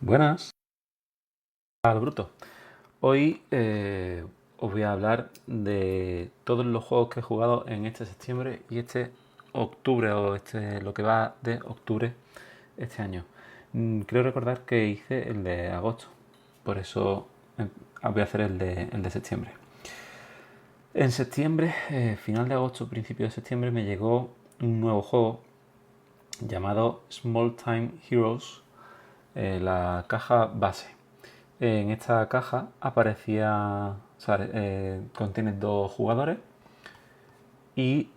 Buenas, al bruto. Hoy os voy a hablar de todos los juegos que he jugado en este septiembre y este octubre, o lo que va de octubre este año. Creo recordar que hice el de agosto, por eso voy a hacer el de septiembre. En septiembre, final de agosto, principio de septiembre, me llegó un nuevo juego llamado Small Time Heroes, la caja base. En esta caja aparecía, o sea, contiene dos jugadores y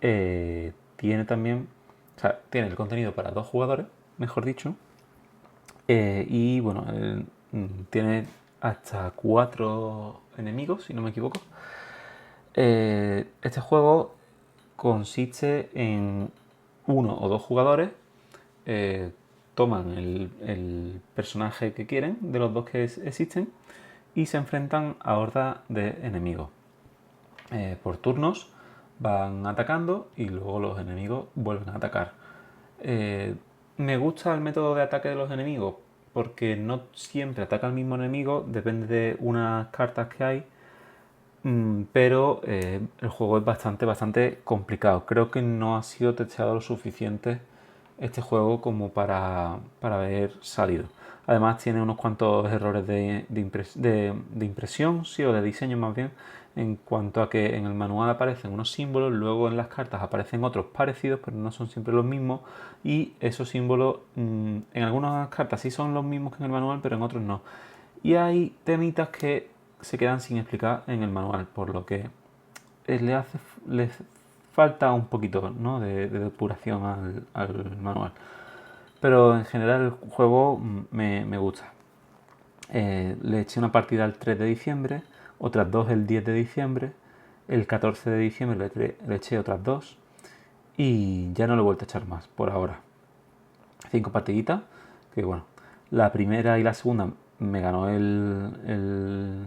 tiene también, o sea, tiene el contenido para dos jugadores, mejor dicho, y bueno, tiene hasta 4 enemigos, si no me equivoco. Este juego consiste en uno o dos jugadores, eh, toman el personaje que quieren de los dos que existen y se enfrentan a hordas de enemigos. Por turnos van atacando y luego los enemigos vuelven a atacar. Me gusta el método de ataque de los enemigos porque no siempre ataca el mismo enemigo, depende de unas cartas que hay. Pero el juego es bastante complicado. Creo que no ha sido testeado lo suficiente este juego como para haber salido. Además tiene unos cuantos errores de impresión, sí, o de diseño más bien, en cuanto a que en el manual aparecen unos símbolos, luego en las cartas aparecen otros parecidos, pero no son siempre los mismos, y esos símbolos en algunas cartas sí son los mismos que en el manual, pero en otros no. Y hay temitas que se quedan sin explicar en el manual, por lo que le falta un poquito, ¿no?, de depuración al manual. Pero en general el juego me gusta. Le eché una partida el 3 de diciembre, otras dos el 10 de diciembre, el 14 de diciembre le eché otras dos y ya no le he vuelto a echar más por ahora. 5 partiditas, que bueno, la primera y la segunda me ganó el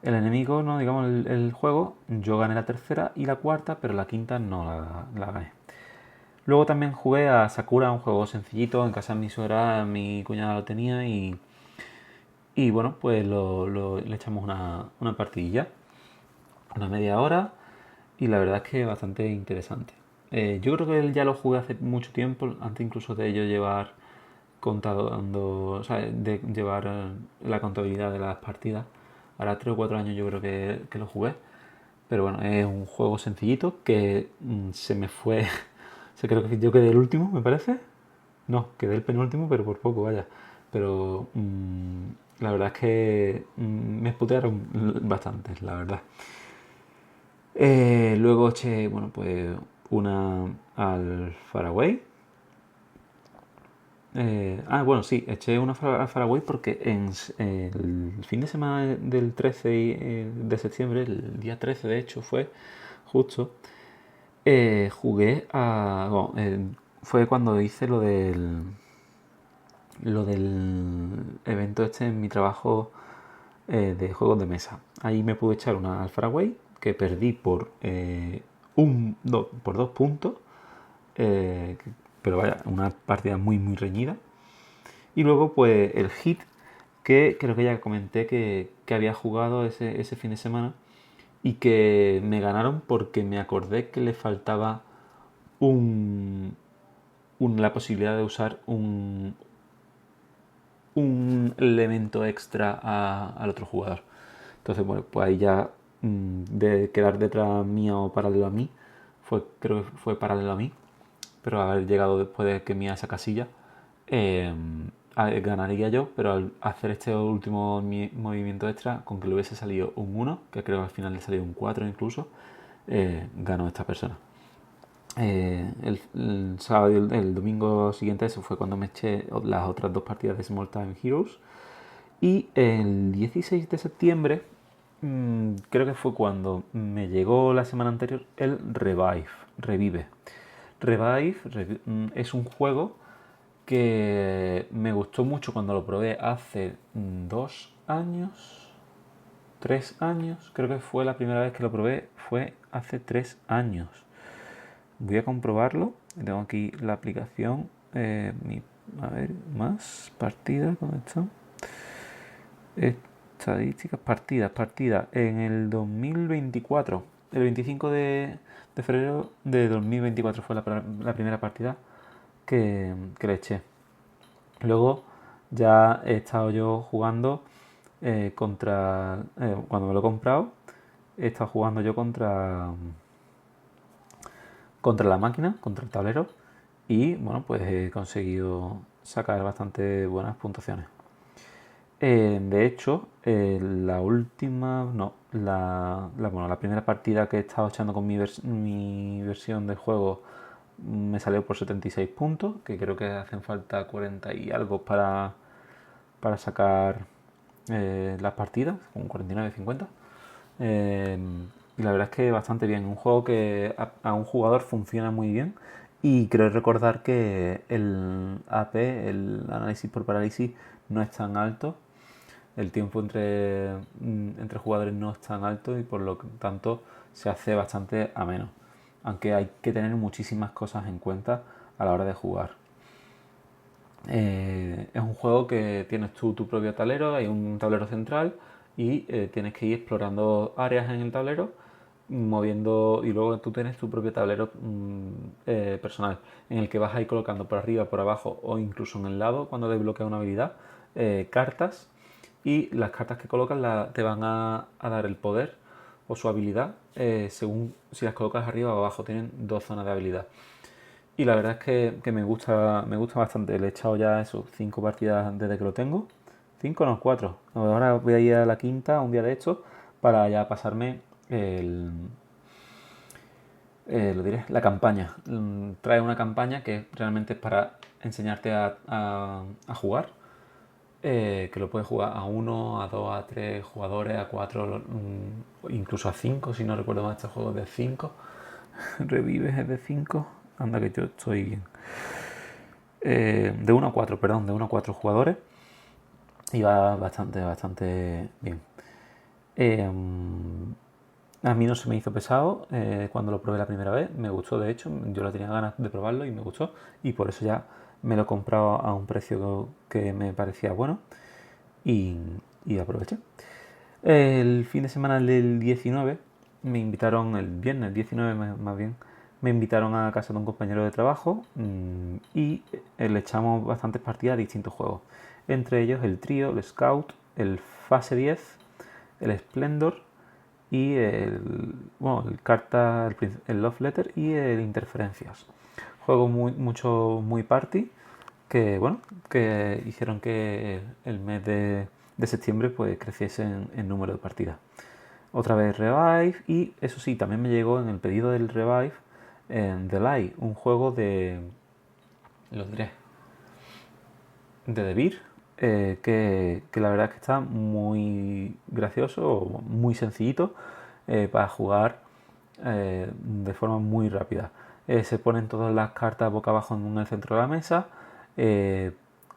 enemigo, ¿no?, digamos el juego. Yo gané la tercera y la cuarta, pero la quinta no la gané. Luego también jugué a Sakura, un juego sencillito, en casa de mi suegra, mi cuñada lo tenía y bueno, pues le echamos una partidilla, una media hora, y la verdad es que bastante interesante. Yo creo que él ya lo jugué hace mucho tiempo, antes incluso de yo llevar o sea, de llevar la contabilidad de las partidas. Ahora 3 o 4 años yo creo que lo jugué. Pero bueno, es un juego sencillito que se me fue. Se creo que yo quedé el último, me parece. No, quedé el penúltimo, pero por poco, vaya. Pero la verdad es que me putearon bastante, la verdad. Luego eché, bueno, pues una al Faraway. Bueno, sí, eché una al Faraway porque el fin de semana del 13 de septiembre, el día 13 de hecho fue justo, jugué a... Bueno, fue cuando hice lo del evento este en mi trabajo de juegos de mesa. Ahí me pude echar una al Faraway que perdí por 2 puntos, pero vaya, una partida muy reñida. Y luego pues el Hit, que creo que ya comenté que había jugado ese fin de semana y que me ganaron porque me acordé que le faltaba un, la posibilidad de usar un elemento extra al otro jugador. Entonces, bueno, pues ahí ya de quedar detrás mío o paralelo a mí, creo que fue paralelo a mí, pero haber llegado después de que mía esa casilla, eh, ganaría yo, pero al hacer este último movimiento extra, con que le hubiese salido un 1, que creo que al final le salió un 4 incluso, ganó esta persona. El sábado y el domingo siguiente, eso fue cuando me eché las otras dos partidas de Small Time Heroes. Y el 16 de septiembre, creo que fue cuando me llegó la semana anterior el Revive. Es un juego que me gustó mucho cuando lo probé hace 2 años, 3 años. Creo que fue la primera vez que lo probé, fue hace 3 años. Voy a comprobarlo. Tengo aquí la aplicación, A ver, más partidas, ¿dónde están? Estadísticas, partidas. En el 2024, el 25 de febrero de 2024 fue la primera partida que le eché. Luego ya he estado yo jugando cuando me lo he comprado, he estado jugando yo contra la máquina, contra el tablero, y bueno, pues he conseguido sacar bastante buenas puntuaciones. De hecho, la última, no, bueno, la primera partida que he estado echando con mi versión del juego me salió por 76 puntos, que creo que hacen falta 40 y algo para sacar las partidas, con 49-50. Y la verdad es que bastante bien. Un juego que a un jugador funciona muy bien. Y creo recordar que el AP, el análisis por parálisis, no es tan alto. El tiempo entre jugadores no es tan alto y por lo tanto se hace bastante ameno. Aunque hay que tener muchísimas cosas en cuenta a la hora de jugar. Es un juego que tienes tú tu propio tablero, hay un tablero central y tienes que ir explorando áreas en el tablero, moviendo, y luego tú tienes tu propio tablero personal en el que vas a ir colocando por arriba, por abajo o incluso en el lado cuando desbloqueas una habilidad, cartas, y las cartas que colocas te van a dar el poder o su habilidad según si las colocas arriba o abajo. Tienen dos zonas de habilidad. Y la verdad es que me gusta bastante. Le he echado ya eso, 5 partidas desde que lo tengo. 5 no, 4. Ahora voy a ir a la quinta un día de estos para ya pasarme lo diré, la campaña. Trae una campaña que realmente es para enseñarte a jugar. Que lo puedes jugar a 1, a 2, a 3 jugadores, a 4, incluso a 5, si no recuerdo mal, este juego es de 5. Revives es de 5. Anda que yo estoy bien. De 1 a 4, perdón, de 1 a 4 jugadores. Y va bastante bien. A mí no se me hizo pesado cuando lo probé la primera vez. Me gustó, de hecho. Yo lo tenía ganas de probarlo y me gustó. Y por eso ya me lo he comprado a un precio que me parecía bueno. Y aproveché. El fin de semana del 19 me invitaron, el viernes 19 más bien, me invitaron a casa de un compañero de trabajo y le echamos bastantes partidas a distintos juegos. Entre ellos el Trío, el Scout, el Fase 10, el Splendor y el Carta, el Love Letter y el Interferencias. Juegos muy party que, bueno, que hicieron que el mes de septiembre pues creciese en número de partidas. Otra vez Revive y eso sí, también me llegó en el pedido del Revive en The Light, un juego lo diré, de Debir, que la verdad es que está muy gracioso, muy sencillito para jugar de forma muy rápida. Se ponen todas las cartas boca abajo en el centro de la mesa.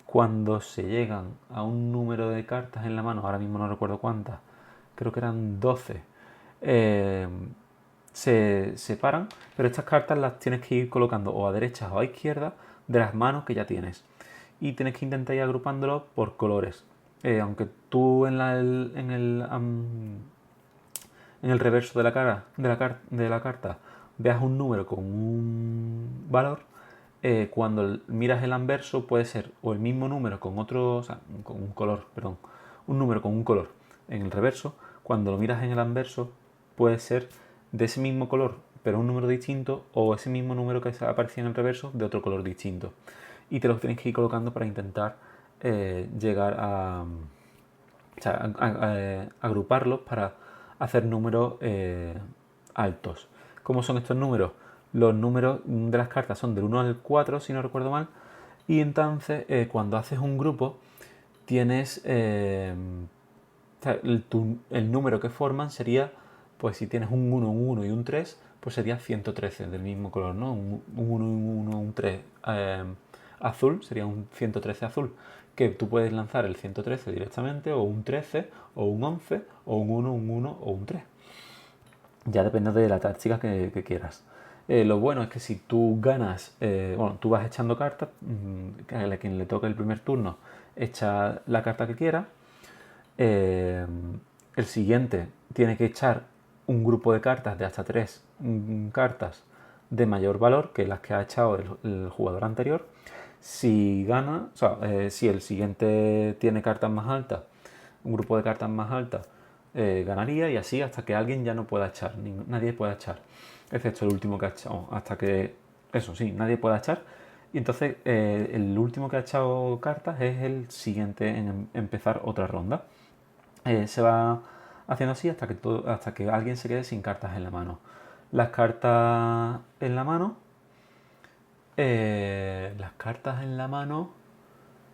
Cuando se llegan a un número de cartas en la mano, ahora mismo no recuerdo cuántas, creo que eran 12, se separan, pero estas cartas las tienes que ir colocando o a derecha o a izquierda de las manos que ya tienes. Y tienes que intentar ir agrupándolos por colores. Aunque tú en el reverso de la carta veas un número con un valor, cuando miras el anverso puede ser o el mismo número con otro, o sea, con un color, perdón, un número con un color en el reverso. Cuando lo miras en el anverso puede ser de ese mismo color pero un número distinto, o ese mismo número que aparecía en el reverso de otro color distinto. Y te los tienes que ir colocando para intentar llegar o sea, agruparlos para hacer números altos. ¿Cómo son estos números? Los números de las cartas son del 1 al 4, si no recuerdo mal. Y entonces, cuando haces un grupo, tienes o sea, el número que forman sería, pues si tienes un 1, un 1 y un 3, pues sería 113 del mismo color, ¿no? Un 1, un 1, un 3 azul sería un 113 azul, que tú puedes lanzar el 113 directamente, o un 13, o un 11, o un 1 o un 3. Ya depende de la táctica que quieras. Lo bueno es que si tú ganas, bueno, tú vas echando cartas, a quien le toque el primer turno echa la carta que quiera, eh, el siguiente tiene que echar un grupo de cartas de hasta 3 cartas de mayor valor que las que ha echado el jugador anterior. Si gana, o sea, si el siguiente tiene cartas más altas, un grupo de cartas más altas, ganaría, y así hasta que alguien ya no pueda echar, nadie pueda echar, excepto el último que ha echado, hasta que, eso sí, nadie pueda echar. Y entonces el último que ha echado cartas es el siguiente en empezar otra ronda. Se va haciendo así hasta que alguien se quede sin cartas en la mano. Las cartas en la mano, las cartas en la mano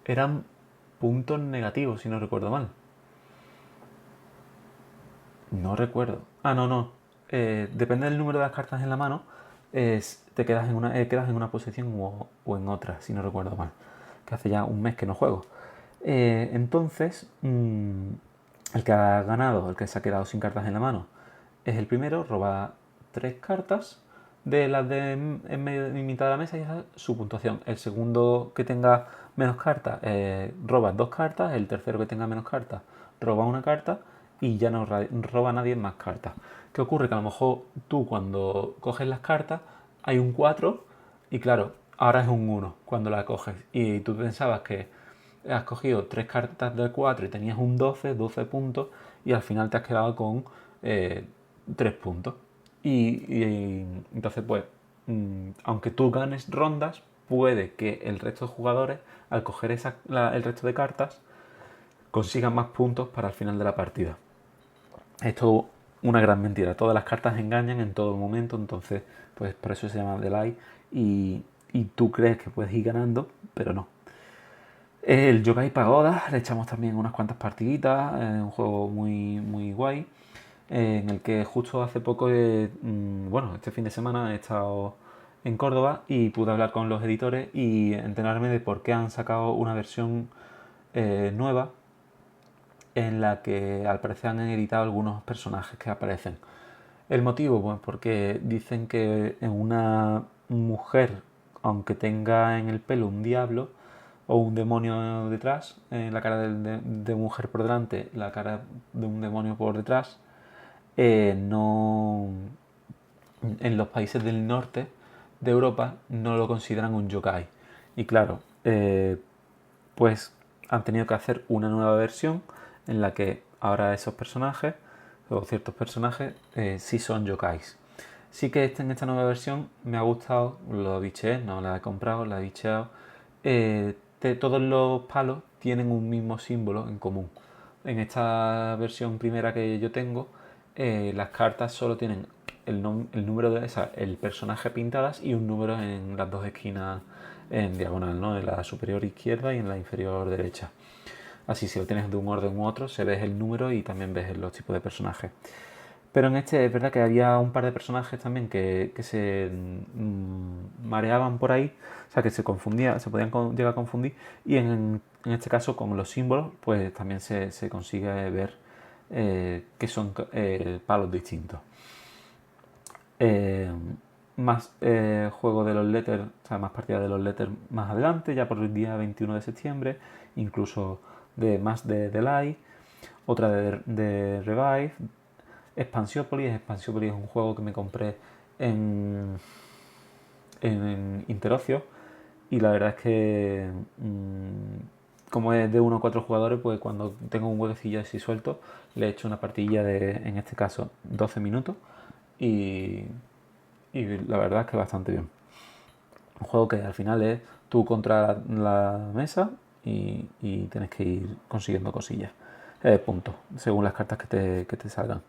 eran puntos negativos, si no recuerdo mal. No recuerdo. Ah, no, no. Depende del número de las cartas en la mano, te quedas en una posición o en otra, si no recuerdo mal. Que hace ya un mes que no juego. Entonces, el que ha ganado, el que se ha quedado sin cartas en la mano, es el primero, roba 3 cartas de las de en medio de mitad de la mesa y esa es su puntuación. El segundo que tenga menos cartas roba 2 cartas, el tercero que tenga menos cartas roba una carta y ya no roba nadie más cartas. ¿Qué ocurre? Que a lo mejor tú cuando coges las cartas hay un 4 y claro, ahora es un 1 cuando la coges y tú pensabas que has cogido 3 cartas de 4 y tenías un 12 puntos y al final te has quedado con 3 puntos. Y entonces, pues, aunque tú ganes rondas, puede que el resto de jugadores, al coger el resto de cartas, consigan más puntos para el final de la partida. Esto es una gran mentira. Todas las cartas engañan en todo momento, entonces, pues por eso se llama Delay. Y tú crees que puedes ir ganando, pero no. El Yokai Pagoda, le echamos también unas cuantas partiditas, un juego muy, muy guay, en el que justo hace poco, bueno, este fin de semana he estado en Córdoba y pude hablar con los editores y enterarme de por qué han sacado una versión nueva en la que al parecer han editado algunos personajes que aparecen. El motivo, pues porque dicen que en una mujer, aunque tenga en el pelo un diablo o un demonio detrás, en la cara de mujer por delante, la cara de un demonio por detrás, no, en los países del norte de Europa no lo consideran un yokai. Y claro, pues han tenido que hacer una nueva versión en la que ahora esos personajes, o ciertos personajes, sí son yokais. Sí que en esta nueva versión me ha gustado, lo biché, no la he comprado, la he bicheado. Todos los palos tienen un mismo símbolo en común. En esta versión primera que yo tengo, las cartas solo tienen el número de esa, el personaje pintadas y un número en las dos esquinas en diagonal, ¿no? En la superior izquierda y en la inferior derecha. Así, si lo tienes de un orden u otro, se ves el número y también ves los tipos de personajes. Pero en este es verdad que había un par de personajes también que se mareaban por ahí, o sea, que se confundía, se podían llegar a confundir. Y en este caso, con los símbolos, pues también se consigue ver que son palos distintos. Eh, Más juego de los letters, o sea, más partidas de los letters más adelante, ya por el día 21 de septiembre, incluso más de Delay, otra de Revive, Expansiópolis. Expansiópolis es un juego que me compré en Interocio y la verdad es que como es de 1 a 4 jugadores, pues cuando tengo un huequecillo así suelto, le he hecho una partilla de, en este caso, 12 minutos y, y la verdad es que bastante bien. Un juego que al final es tú contra la mesa y tienes que ir consiguiendo cosillas, puntos, según las cartas que te salgan.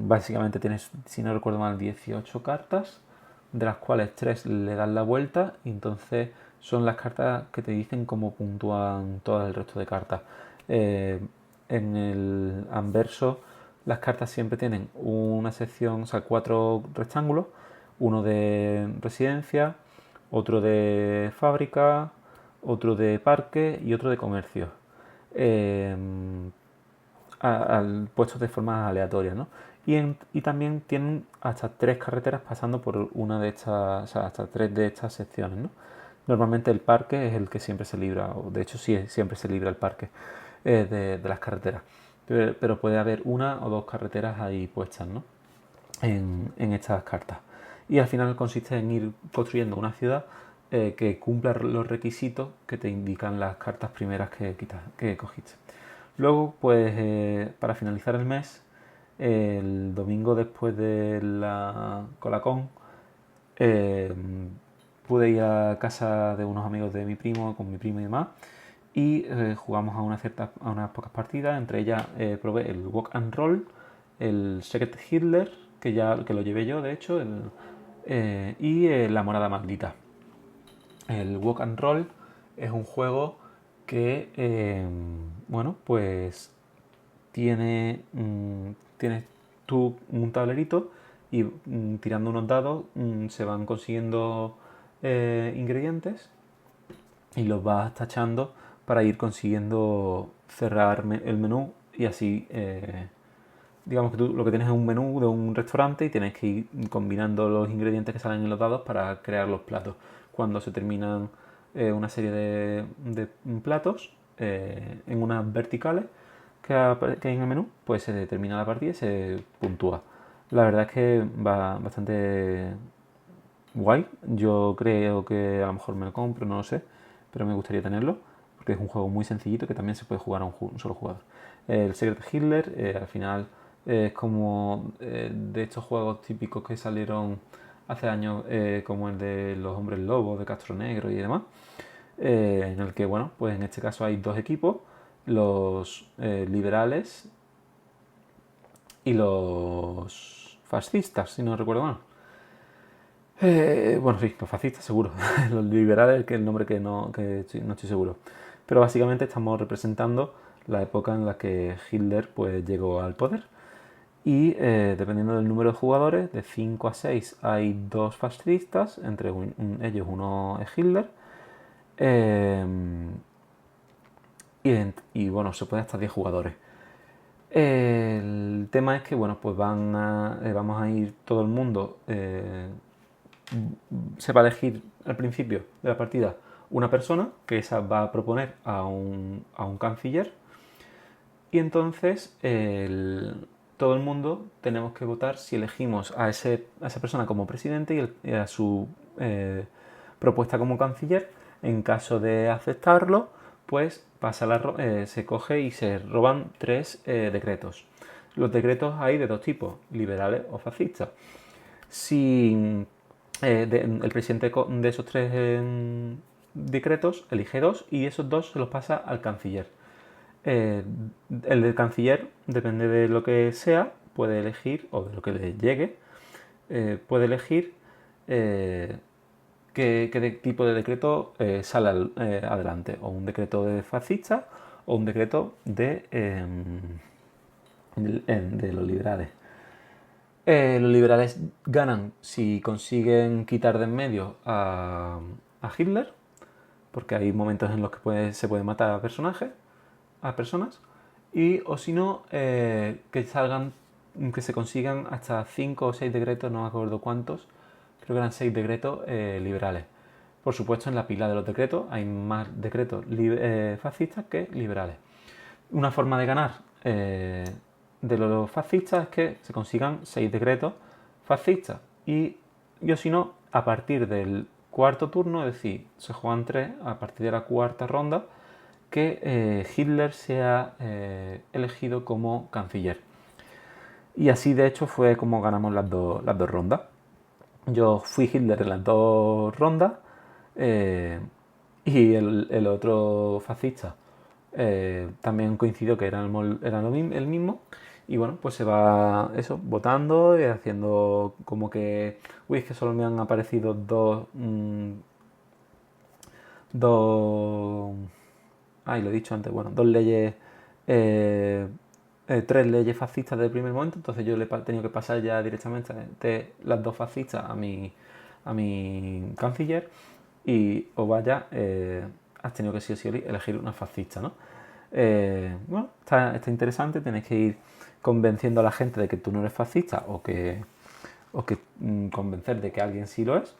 Básicamente tienes, si no recuerdo mal, 18 cartas, de las cuales 3 le dan la vuelta y entonces son las cartas que te dicen cómo puntúan todo el resto de cartas. Eh, en el anverso las cartas siempre tienen una sección, o sea, 4 rectángulos, uno de residencia, otro de fábrica, otro de parque y otro de comercio. Puestos de forma aleatoria, ¿no? y también tienen hasta 3 carreteras pasando por una de estas, o sea, hasta 3 de estas secciones, ¿no? Normalmente el parque es el que siempre se libra, o de hecho sí, siempre se libra el parque de las carreteras. Pero puede haber una o dos carreteras ahí puestas, ¿no? En estas cartas. Y al final consiste en ir construyendo una ciudad que cumpla los requisitos que te indican las cartas primeras que cogiste. Luego, pues para finalizar el mes, el domingo después de la Colacón, eh, pude ir a casa de unos amigos de mi primo, con mi primo y demás, y jugamos a unas pocas partidas. Entre ellas probé el Walk and Roll, el Secret Hitler, que lo llevé yo de hecho, y la Morada Maldita. El Walk and Roll es un juego que, bueno, pues tienes tú un tablerito y tirando unos dados se van consiguiendo ingredientes y los vas tachando para ir consiguiendo cerrar el menú y así digamos que tú lo que tienes es un menú de un restaurante y tienes que ir combinando los ingredientes que salen en los dados para crear los platos. Cuando se terminan una serie de platos en unas verticales que hay en el menú, pues se termina la partida y se puntúa. La verdad es que va bastante guay. Yo creo que a lo mejor me lo compro, no lo sé, pero me gustaría tenerlo porque es un juego muy sencillito que también se puede jugar a un solo jugador. El Secret Hitler al final es como de estos juegos típicos que salieron hace años, como el de los Hombres Lobos de Castro Negro y demás, en el que, bueno, pues en este caso hay dos equipos, los liberales y los fascistas, si no recuerdo mal. Bueno, sí, los fascistas seguro. Los liberales, que es el nombre que no estoy seguro. Pero básicamente estamos representando la época en la que Hitler pues llegó al poder. Y dependiendo del número de jugadores, de 5 a 6 hay dos fascistas, entre ellos uno es Hitler. Eh, y bueno, se puede hasta 10 jugadores. El tema es que, bueno, pues vamos a ir todo el mundo. Se va a elegir al principio de la partida una persona, que esa va a proponer a un canciller. Y entonces todo el mundo tenemos que votar si elegimos a esa persona como presidente y a su propuesta como canciller. En caso de aceptarlo, pues se coge y se roban 3 decretos. Los decretos hay de dos tipos, liberales o fascistas. Si el presidente de esos 3 decretos elige 2 y esos 2 se los pasa al canciller. El del canciller, depende de lo que sea, puede elegir, o de lo que le llegue, puede elegir qué tipo de decreto sale adelante, o un decreto de fascista o un decreto de los liberales. Los liberales ganan si consiguen quitar de en medio a Hitler, porque hay momentos en los que se puede matar a personas, y o si no, que se consigan hasta 5 o 6 decretos, no me acuerdo cuántos, creo que eran 6 decretos liberales. Por supuesto, en la pila de los decretos hay más decretos fascistas que liberales. Una forma de ganar de los fascistas es que se consigan 6 decretos fascistas. Y si no, a partir del cuarto turno, es decir, se juegan 3, a partir de la cuarta ronda, que Hitler sea elegido como canciller. Y así de hecho fue como ganamos las dos rondas. Yo fui Hitler en las 2 rondas y el otro fascista también coincidió que era el mismo. Y bueno, pues se va eso, votando y haciendo como que, uy, es que solo me han aparecido dos, lo he dicho antes, bueno, 2 leyes, 3 leyes fascistas del primer momento, entonces yo le he tenido que pasar ya directamente de las 2 fascistas a mi canciller y o vaya, has tenido que sí o sí elegir una fascista, ¿no? Bueno, está interesante, tienes que ir convenciendo a la gente de que tú no eres fascista o que convencer de que alguien sí lo es.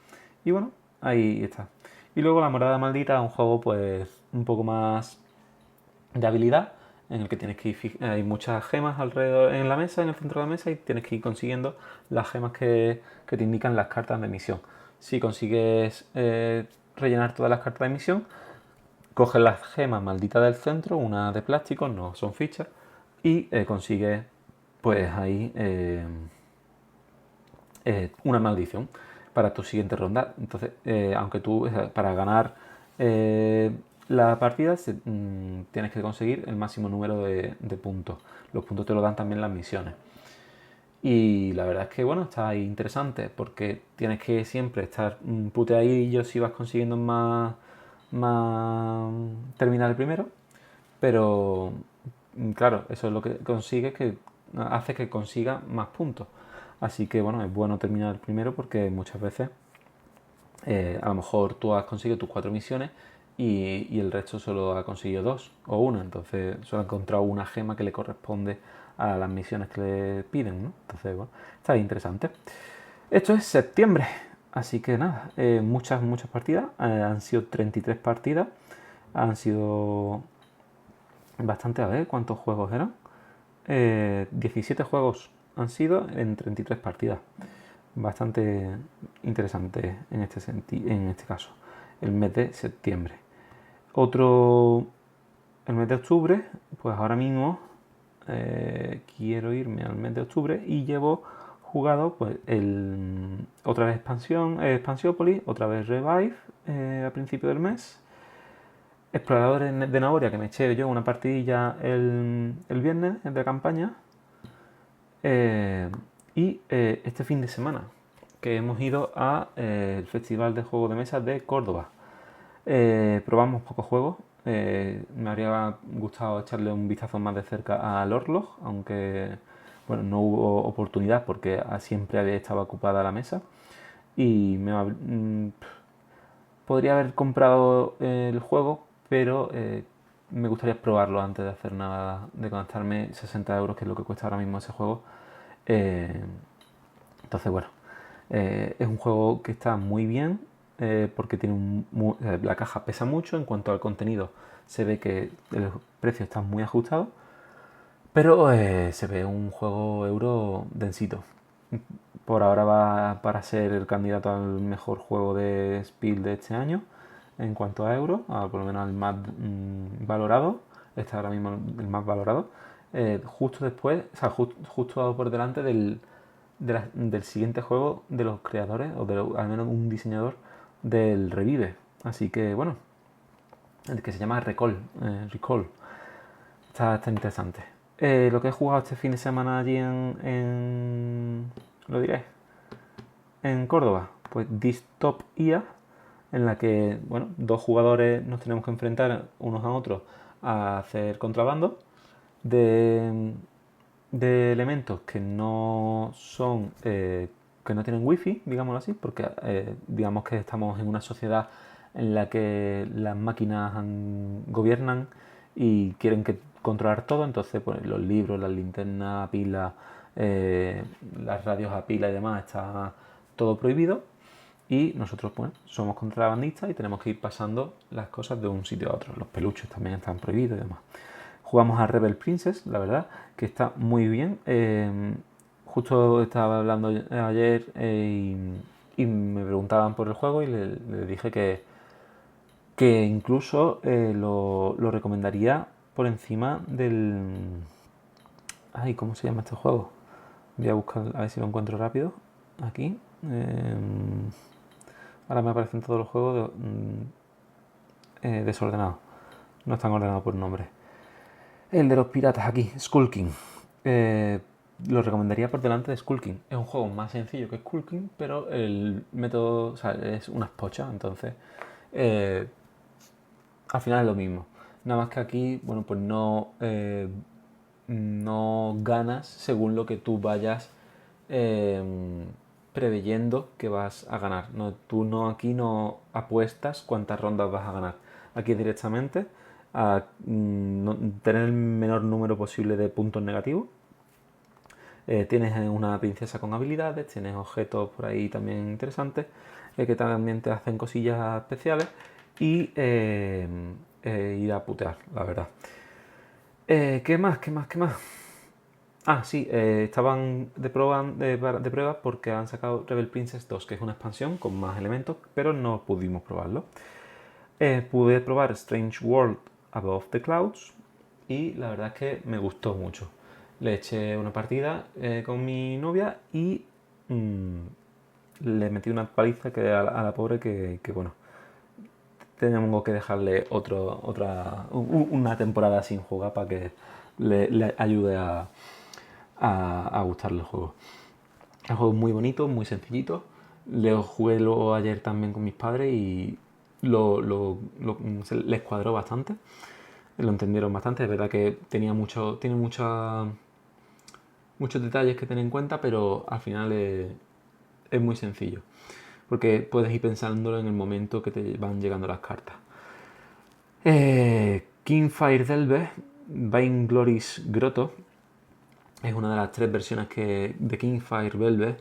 Y bueno, ahí está. Y luego la morada maldita es un juego pues un poco más de habilidad, en el que tienes que ir, hay muchas gemas alrededor en la mesa, en el centro de la mesa, y tienes que ir consiguiendo las gemas que te indican las cartas de misión. Si consigues rellenar todas las cartas de misión, coges las gemas malditas del centro, una de plástico, no son fichas, y consigues pues ahí una maldición para tu siguiente ronda. Entonces, aunque tú, para ganar la partida, tienes que conseguir el máximo número de puntos. Los puntos te lo dan también las misiones. Y la verdad es que, bueno, está ahí interesante porque tienes que siempre estar puteadillo si vas consiguiendo más terminar el primero. Pero, claro, eso es lo que consigue que hace que consiga más puntos. Así que, bueno, es bueno terminar el primero porque muchas veces a lo mejor tú has conseguido tus 4 misiones y el resto solo ha conseguido 2 o una. Entonces solo ha encontrado una gema que le corresponde a las misiones que le piden, ¿no? Entonces, bueno, está interesante. Esto es septiembre, así que nada, muchas partidas. Han sido 33 partidas. Han sido bastante, a ver, ¿cuántos juegos eran? 17 juegos han sido en 33 partidas. Bastante interesante en este caso, el mes de septiembre. El mes de octubre, pues ahora mismo quiero irme al mes de octubre y llevo jugado pues otra vez Expansiópolis, otra vez Revive a principio del mes. Exploradores de Naoria, que me eché yo una partidilla el viernes de campaña. Este fin de semana, que hemos ido al Festival de Juegos de Mesa de Córdoba. Probamos pocos juegos. Me habría gustado echarle un vistazo más de cerca al Orlog, aunque bueno, no hubo oportunidad porque siempre había estado ocupada la mesa. Y podría haber comprado el juego, pero me gustaría probarlo antes de hacer nada, de conectarme 60 euros, que es lo que cuesta ahora mismo ese juego. Eh, entonces, bueno, es un juego que está muy bien porque la caja pesa mucho. En cuanto al contenido, se ve que el precio está muy ajustado, pero se ve un juego euro densito. Por ahora va para ser el candidato al mejor juego de Spiel de este año en cuanto a euros, por lo menos el más valorado. Está ahora mismo el más valorado. Justo después, o sea, justo por delante del siguiente juego de los creadores, o al menos un diseñador del Revive. Así que bueno, el que se llama Recall. Está interesante. Lo que he jugado este fin de semana allí lo diré, en Córdoba, pues Dystopia, en la que, bueno, 2 jugadores nos tenemos que enfrentar unos a otros a hacer contrabando de, de elementos que no son, que no tienen wifi, digámoslo así, porque digamos que estamos en una sociedad en la que las máquinas gobiernan y quieren controlar todo. Entonces pues, los libros, las linternas a pila, las radios a pila y demás, está todo prohibido. Y nosotros pues somos contrabandistas y tenemos que ir pasando las cosas de un sitio a otro. Los peluches también están prohibidos y demás. Jugamos a Rebel Princess, la verdad, que está muy bien. Justo estaba hablando ayer y me preguntaban por el juego y le dije que incluso lo recomendaría por encima del... Ay, ¿cómo se llama este juego? Voy a buscar, a ver si lo encuentro rápido. Aquí. Ahora me aparecen todos los juegos desordenados. No están ordenados por nombre. El de los piratas aquí, Skull King. Lo recomendaría por delante de Skull King. Es un juego más sencillo que Skull King, pero el método, o sea, es unas pochas, entonces al final es lo mismo. Nada más que aquí, bueno, pues no ganas según lo que tú vayas preveyendo que vas a ganar. Tú aquí no apuestas cuántas rondas vas a ganar. Aquí directamente a tener el menor número posible de puntos negativos. Tienes una princesa con habilidades, tienes objetos por ahí también interesantes que también te hacen cosillas especiales y ir a putear, la verdad. ¿Qué más? ¿Qué más? ¿Qué más? Ah, sí, estaban de prueba porque han sacado Rebel Princess 2, que es una expansión con más elementos, pero no pudimos probarlo. Pude probar Strange World Above the Clouds y la verdad es que me gustó mucho. Le eché una partida con mi novia y le metí una paliza a la pobre que, bueno, tenemos que dejarle una temporada sin jugar para que le ayude a gustarle el juego. El juego es muy bonito, muy sencillito. Lo jugué luego ayer también con mis padres y les cuadró bastante. Lo entendieron bastante. Es verdad que tiene muchos detalles que tener en cuenta, pero al final es muy sencillo. Porque puedes ir pensándolo en el momento que te van llegando las cartas. Kingfire Delve, Vainglory's Grotto, es una de las 3 versiones de Kingfire Delve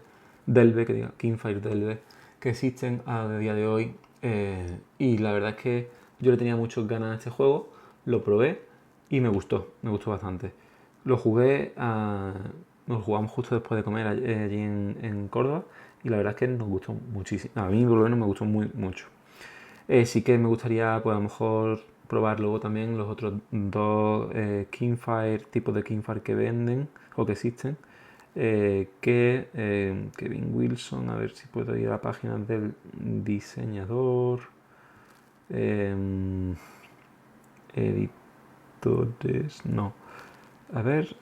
que existen a día de hoy. Y la verdad es que yo le tenía muchas ganas a este juego, lo probé y me gustó bastante. Lo jugué, nos jugamos justo después de comer allí en Córdoba y la verdad es que nos gustó muchísimo. A mí por lo menos me gustó mucho. Sí que me gustaría, pues a lo mejor probar luego también los otros dos tipos de Kingfire que venden o que existen. Kevin Wilson, a ver si puedo ir a la página del diseñador. Editores, no. A ver,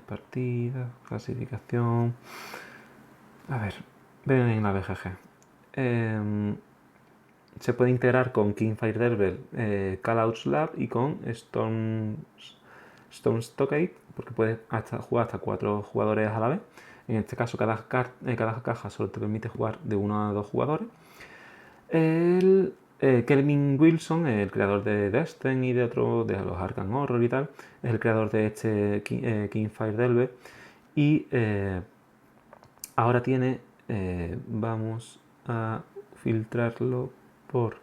partida, clasificación. A ver, ven en la BGG. Se puede integrar con Kingfire Delve, Callouts Lab y con Stone Stockade, porque puedes jugar hasta 4 jugadores a la vez. En este caso, cada caja solo te permite jugar de 1 a 2 jugadores. Kevin Wilson, el creador de Destiny y de los Arkham Horror y tal, es el creador de este Kingfire Delve. Y ahora tiene, vamos a filtrarlo por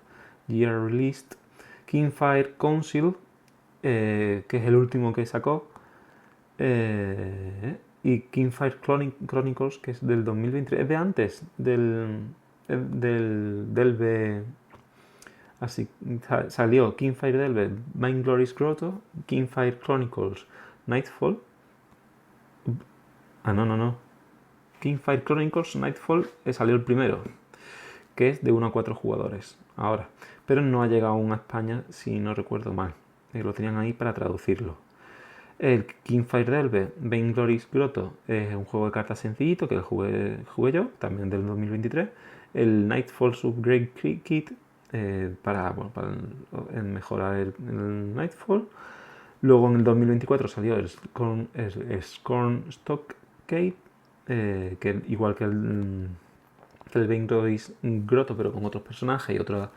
Year Released, Kingfire Council, que es el último que sacó, y Kingfire Chronicles, que es del 2023, es de antes del Delve. Así salió Kingfire Delve, Vainglory's Grotto, Kingfire Chronicles, Nightfall. No. Kingfire Chronicles Nightfall salió el primero, que es de 1 a 4 jugadores ahora, pero no ha llegado aún a España, si no recuerdo mal. Lo tenían ahí para traducirlo. El Kingfire Delve Vainglory's Grotto es un juego de cartas sencillito que jugué yo, también del 2023. El Nightfall Upgrade Kit para mejorar el Nightfall. Luego en el 2024 salió el Scorn Stockade, que igual que el Vainglory's Grotto, pero con otros personajes y otros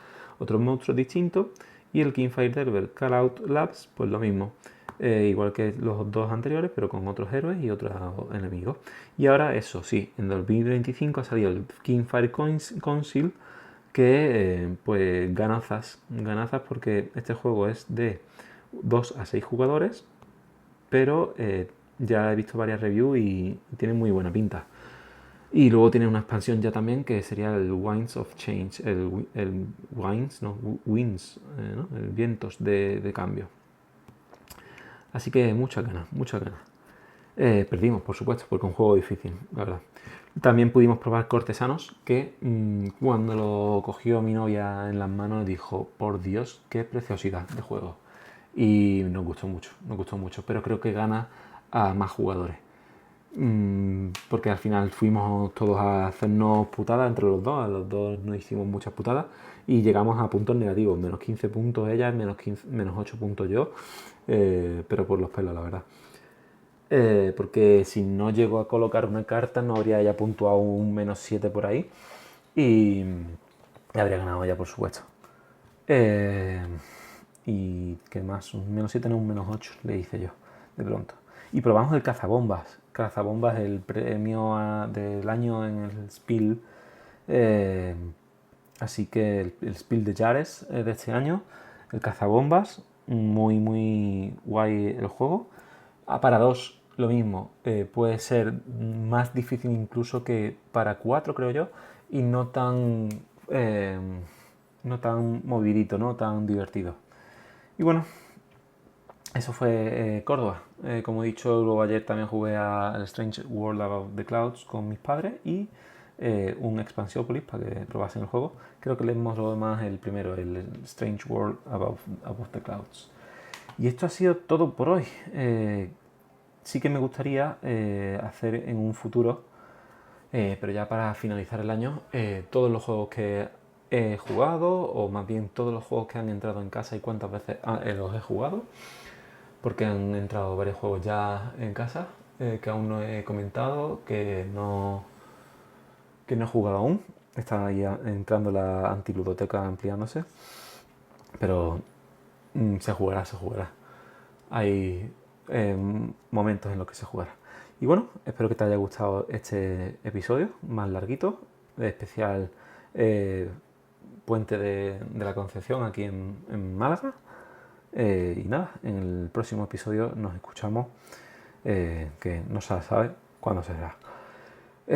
monstruos distintos. Y el Kingfire Delve Callout Labs, pues lo mismo. Igual que los dos anteriores, pero con otros héroes y otros enemigos. Y ahora, eso sí, en 2025 ha salido el Kingfire Council, que pues ganazas porque este juego es de 2 a 6 jugadores, pero ya he visto varias reviews y tiene muy buena pinta. Y luego tiene una expansión ya también que sería el Winds of Change, el Winds, no, Winds, ¿no? El vientos de cambio. Así que muchas ganas. Perdimos, por supuesto, porque es un juego difícil, la verdad. También pudimos probar Cortesanos, que cuando lo cogió mi novia en las manos dijo, por Dios, qué preciosidad de juego. Y nos gustó mucho, pero creo que gana a más jugadores. Porque al final fuimos todos a hacernos putadas entre los dos nos hicimos muchas putadas y llegamos a puntos negativos, menos 15 puntos ella, menos 8 puntos yo, pero por los pelos, la verdad. Porque si no llego a colocar una carta no habría ella puntuado un menos 7 por ahí y habría ganado ella, por supuesto. y que más, un -7 no, un -8 le hice yo de pronto. Y probamos el cazabombas. Cazabombas, el premio del año en el Spiel. Así que el Spiel de Jares de este año, el cazabombas, muy muy guay el juego. Para 2 lo mismo, puede ser más difícil incluso que para 4 creo yo, y eh, no tan movidito, no tan divertido. Y bueno, eso fue Córdoba. Como he dicho, luego ayer también jugué al Strange World Above the Clouds con mis padres y un Expansiópolis para que probasen el juego. Creo que les mostró más el primero, el Strange World Above the Clouds. Y esto ha sido todo por hoy. Sí que me gustaría hacer en un futuro, pero ya para finalizar el año, todos los juegos que he jugado, o más bien todos los juegos que han entrado en casa y cuántas veces los he jugado, porque han entrado varios juegos ya en casa que aún no he comentado, que no he jugado aún. Está ahí entrando la antiludoteca ampliándose, pero se jugará, se jugará. Hay momentos en los que se jugará. Y bueno, espero que te haya gustado este episodio más larguito, de especial Puente de la Concepción aquí en Málaga. Y nada, en el próximo episodio nos escuchamos, que no se sabe cuándo será.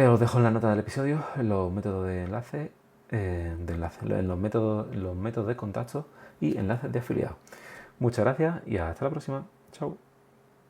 Os dejo en la nota del episodio los métodos de enlace, en los métodos de contacto y enlaces de afiliado. Muchas gracias y hasta la próxima. Chao.